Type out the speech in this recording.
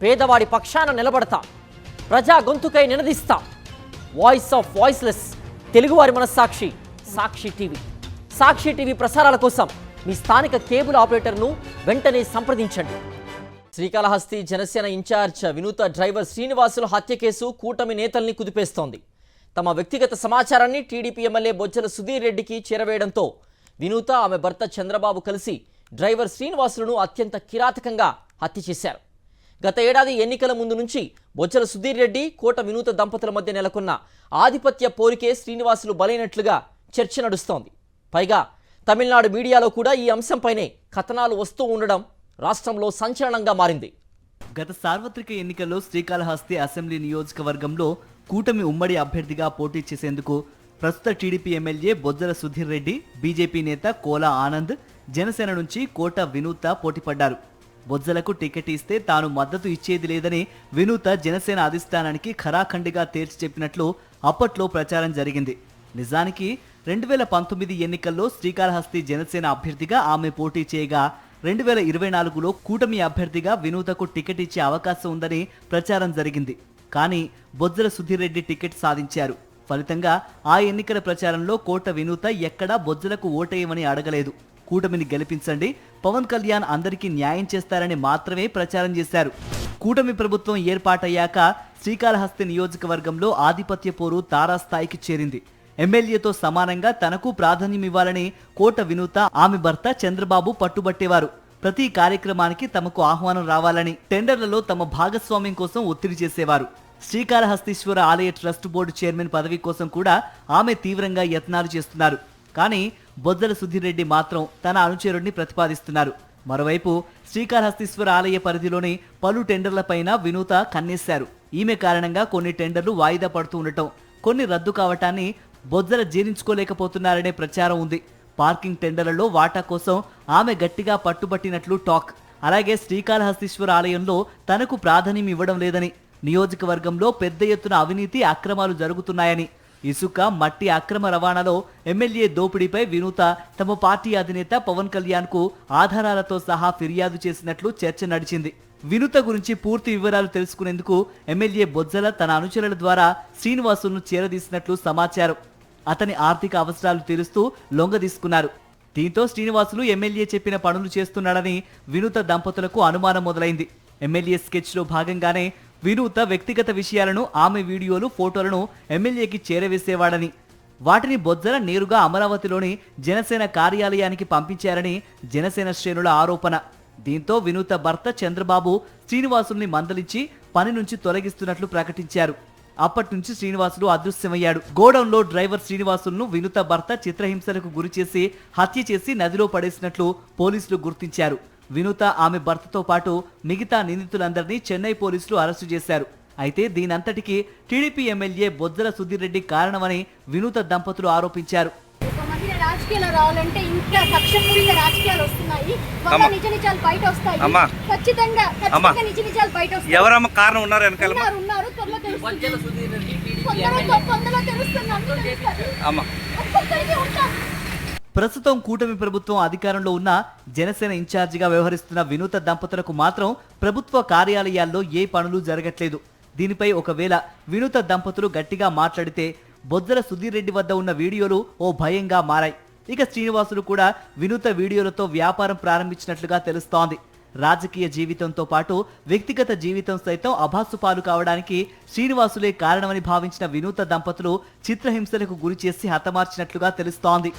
పేదవాడి పక్షాన నిలబడతా, ప్రజా గొంతుకై నినదిస్తా. వాయిస్ ఆఫ్ వాయిస్లెస్, తెలుగువారి మనస్సాక్షి, సాక్షి టీవీ. సాక్షి టీవీ ప్రసారాల కోసం మీ స్థానిక కేబుల్ ఆపరేటర్ను వెంటనే సంప్రదించండి. శ్రీకాళహస్తి జనసేన ఇన్ఛార్జ్ వినూత డ్రైవర్ శ్రీనివాసులు హత్య కేసు కూటమి నేతల్ని కుదిపేస్తోంది. తమ వ్యక్తిగత సమాచారాన్ని టీడీపీ ఎమ్మెల్యే బొజ్జల సుధీర్ రెడ్డికి చేరవేయడంతో వినూత, ఆమె భర్త చంద్రబాబు కలిసి డ్రైవర్ శ్రీనివాసులను అత్యంత కిరాతకంగా హత్య చేశారు. గత ఏడాది ఎన్నికల ముందు నుంచి బొజ్జల సుధీర్ రెడ్డి, కోట వినూత దంపతుల మధ్య నెలకొన్న ఆధిపత్య పోరికే శ్రీనివాసులు బలైనట్లుగా చర్చ నడుస్తోంది. పైగా తమిళనాడు మీడియాలో కూడా ఈ అంశంపైనే కథనాలు వస్తూ ఉండడం రాష్ట్రంలో సంచలనంగా మారింది. గత సార్వత్రిక ఎన్నికల్లో శ్రీకాళహస్తి అసెంబ్లీ నియోజకవర్గంలో కూటమి ఉమ్మడి అభ్యర్థిగా పోటీ చేసేందుకు ప్రస్తుత TDP MLA Bojjala Sudheer Reddy, BJP నేత కోలా ఆనంద్, జనసేన నుంచి కోట వినూత పోటీపడ్డారు. బొజ్జలకు టికెట్ ఇస్తే తాను మద్దతు ఇచ్చేది లేదని వినూత జనసేన అధిష్టానానికి ఖరాఖండిగా తేల్చి చెప్పినట్లు అప్పట్లో ప్రచారం జరిగింది. నిజానికి 2019 ఎన్నికల్లో శ్రీకాళహస్తి జనసేన అభ్యర్థిగా ఆమె పోటీ చేయగా 2024లో కూటమి అభ్యర్థిగా వినూతకు టికెట్ ఇచ్చే అవకాశం ఉందని ప్రచారం జరిగింది. కానీ బొజ్జల సుధీర్ రెడ్డి టికెట్ సాధించారు. ఫలితంగా ఆ ఎన్నికల ప్రచారంలో కోట వినూత ఎక్కడా బొజ్జలకు ఓటేయమని అడగలేదు. కూటమిని గెలిపించండి, పవన్ కళ్యాణ్ అందరికీ న్యాయం చేస్తారని మాత్రమే ప్రచారం చేశారు. కూటమి ప్రభుత్వం ఏర్పాటయ్యాక శ్రీకాళహస్తి నియోజకవర్గంలో ఆధిపత్య పోరు తారాస్థాయికి చేరింది. ఎమ్మెల్యేతో సమానంగా తనకు ప్రాధాన్యం ఇవ్వాలని కోట వినూత, ఆమె భర్త చంద్రబాబు పట్టుబట్టేవారు. ప్రతి కార్యక్రమానికి తమకు ఆహ్వానం రావాలని టెండర్లలో తమ భాగస్వామ్యం కోసం ఒత్తిడి చేసేవారు. శ్రీకాళహస్తీశ్వర ఆలయ ట్రస్ట్ బోర్డు చైర్మన్ పదవి కోసం కూడా ఆమె తీవ్రంగా యత్నాలు చేస్తున్నారు. కానీ బొజ్జల సుధీర్ రెడ్డి మాత్రం తన అనుచరుడిని ప్రతిపాదిస్తున్నారు. మరోవైపు శ్రీకాళహస్తీశ్వర ఆలయ పరిధిలోని పలు టెండర్లపైన వినూత కన్నేశారు. ఈమె కారణంగా కొన్ని టెండర్లు వాయిదా పడుతూ ఉండటం, కొన్ని రద్దు కావటాన్ని బొజ్జల జీర్ణించుకోలేకపోతున్నారనే ప్రచారం ఉంది. పార్కింగ్ టెండర్లలో వాటా కోసం ఆమె గట్టిగా పట్టుబట్టినట్లు టాక్. అలాగే శ్రీకాళహస్తీశ్వర ఆలయంలో తనకు ప్రాధాన్యం ఇవ్వడం లేదని, నియోజకవర్గంలో పెద్ద ఎత్తున అవినీతి అక్రమాలు జరుగుతున్నాయని, ఇసుక, మట్టి అక్రమ రవాణాలో ఎమ్మెల్యే దోపిడీపై వినూత తమ పార్టీ అధినేత పవన్ కళ్యాణ్ కు ఆధారాలతో సహా ఫిర్యాదు చేసినట్లు చర్చ నడిచింది. వినూత గురించి పూర్తి వివరాలు తెలుసుకునేందుకు ఎమ్మెల్యే బొజ్జల తన అనుచరుల ద్వారా శ్రీనివాసులను చేరదీసినట్లు సమాచారం. అతని ఆర్థిక అవసరాలు తీరుస్తూ లొంగదీసుకున్నారు. దీంతో శ్రీనివాసులు ఎమ్మెల్యే చెప్పిన పనులు చేస్తున్నాడని వినూత దంపతులకు అనుమానం మొదలైంది. ఎమ్మెల్యే స్కెచ్లో భాగంగానే వినూత వ్యక్తిగత విషయాలను, ఆమె వీడియోలు, ఫోటోలను ఎమ్మెల్యేకి చేరవేసేవాడని, వాటిని బొజ్జల నేరుగా అమరావతిలోని జనసేన కార్యాలయానికి పంపించారని జనసేన శ్రేణుల ఆరోపణ. దీంతో వినూత భర్త చంద్రబాబు శ్రీనివాసుల్ని మందలించి పని నుంచి తొలగిస్తున్నట్లు ప్రకటించారు. అప్పటి నుంచి శ్రీనివాసులు అదృశ్యమయ్యాడు. గోడౌన్లో డ్రైవర్ శ్రీనివాసులను వినూత భర్త చిత్రహింసలకు గురిచేసి హత్య చేసి నదిలో పడేసినట్లు పోలీసులు గుర్తించారు. వినూత, ఆమె భర్తతో పాటు మిగతా నిందితులందరినీ చెన్నై పోలీసులు అరెస్టు చేశారు. అయితే దీనంతటికీ టీడీపీ ఎమ్మెల్యే బొజ్జల సుధీర్ రెడ్డి కారణమని వినూత దంపతులు ఆరోపించారు. రాజకీయాలు రావాలంటే ఇంకా కక్షపూరిత రాజకీయాలు వస్తున్నాయి. నిజ నిజాలు బయట వస్తాయి. ఖచ్చితంగా నిజ నిజాలు బయట వస్తాయి. ఎవరమ్మ కారణం ఉన్నారు వెనకాల? ఉన్నారు. ప్రస్తుతం కూటమి ప్రభుత్వం అధికారంలో ఉన్న జనసేన ఇన్ఛార్జిగా వ్యవహరిస్తున్న వినూత దంపతులకు మాత్రం ప్రభుత్వ కార్యాలయాల్లో ఏ పనులు జరగట్లేదు. దీనిపై ఒకవేళ వినూత దంపతులు గట్టిగా మాట్లాడితే బొజ్జల సుధీర్ రెడ్డి వద్ద ఉన్న వీడియోలు ఓ భయంగా మారాయి. ఇక శ్రీనివాసులు కూడా వినూత వీడియోలతో వ్యాపారం ప్రారంభించినట్లుగా తెలుస్తోంది. రాజకీయ జీవితంతో పాటు వ్యక్తిగత జీవితం సైతం అభాసుపాలు కావడానికి శ్రీనివాసులే కారణమని భావించిన వినూత దంపతులు చిత్రహింసలకు గురి చేసి హతమార్చినట్లుగా తెలుస్తోంది.